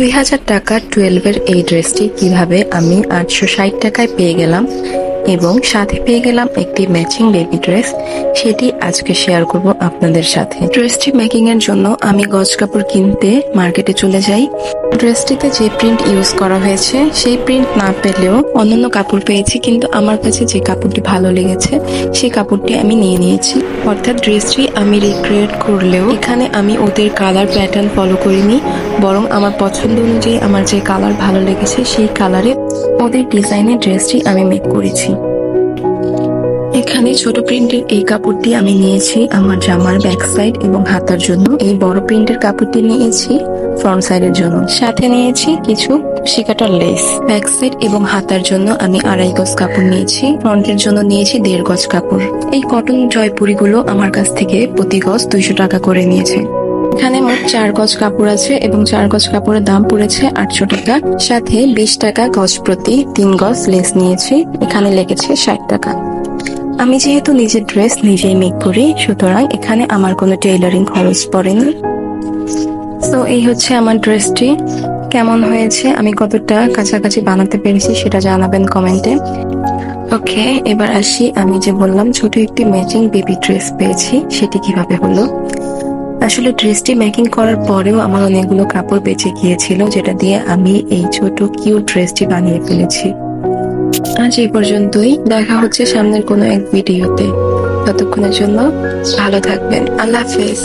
2000 টাকা 12-এর এই ড্রেসটি কিভাবে আমি 860 টাকায় পেয়ে গেলাম এবং সাথে পেয়ে গেলাম একটি ম্যাচিং বেবি ড্রেস, সেটি আজকে শেয়ার করব আপনাদের সাথে। ড্রেসটি মেকিং এর জন্য আমি গজ কাপড় কিনতে মার্কেটে চলে যাই। ড্রেসটিতে যে প্রিন্ট ইউজ করা হয়েছে সেই প্রিন্ট না পেলেও অন্যান্য কাপড় পেয়েছি, কিন্তু আমার কাছে যে কাপড়টি ভালো লেগেছে সেই কাপড়টি আমি নিয়ে নিয়েছি। অর্থাৎ ড্রেসটি আমি রিক্রিয়েট করলেও এখানে আমি ওদের কালার প্যাটার্ন ফলো করিনি, বরং আমার পছন্দ অনুযায়ী আমার যে কালার ভালো লেগেছে সেই কালারে ওদের ডিজাইনের ড্রেসটি আমি মেক করেছি। এখানে ছোট প্রিন্টের এই কাপড়টি আমি নিয়েছি আমার জামার ব্যাক সাইড এবং হাতার জন্য। এই বড় প্রিন্টের কাপড়টি নিয়েছি ফ্রন্ট সাইডের জন্য। সাথে নিয়েছি কিছু শিকাটার লেস। ব্যাক সাইড এবং হাতার জন্য আমি 2.5 গজ কাপড় নিয়েছি, ফ্রন্টের জন্য নিয়েছি 1.5 গজ কাপড়। এই কটন জয়পুরি গুলো আমার কাছ থেকে প্রতি গজ 200 টাকা করে নিয়েছে। এখানে মোট 4 গজ কাপড় আছে এবং 4 গজ কাপড়ের দাম পড়েছে 800 টাকা। সাথে 20 টাকা গজ প্রতি 3 গজ লেস নিয়েছি, এখানে লেগেছে 60 টাকা। আমি যেহেতু নিজের ড্রেস নিজেই মেক করি, সুতরাং এখানে আমার কোনো টেইলারিং খরচ পড়েনি। তো এই হচ্ছে আমার ড্রেসটি। কেমন হয়েছে, আমি কতটা কাছাকাছি বানাতে পেরেছি সেটা জানাবেন কমেন্টে। ওকে, এবার আসি, আমি যে বললাম ছোট একটি ম্যাচিং বেবি ড্রেস পেয়েছি সেটি কিভাবে হলো। আসলে ড্রেসটি মেকিং করার পরেও আমার অনেকগুলো কাপড় বেঁচে গিয়েছিল, যেটা দিয়ে আমি এই ছোট কিউট ড্রেসটি বানিয়ে ফেলেছি। আজ এই পর্যন্তই, দেখা হচ্ছে সামনের কোনো এক ভিডিওতে। ততক্ষণের জন্য ভালো থাকবেন, আল্লাহ হাফেজ।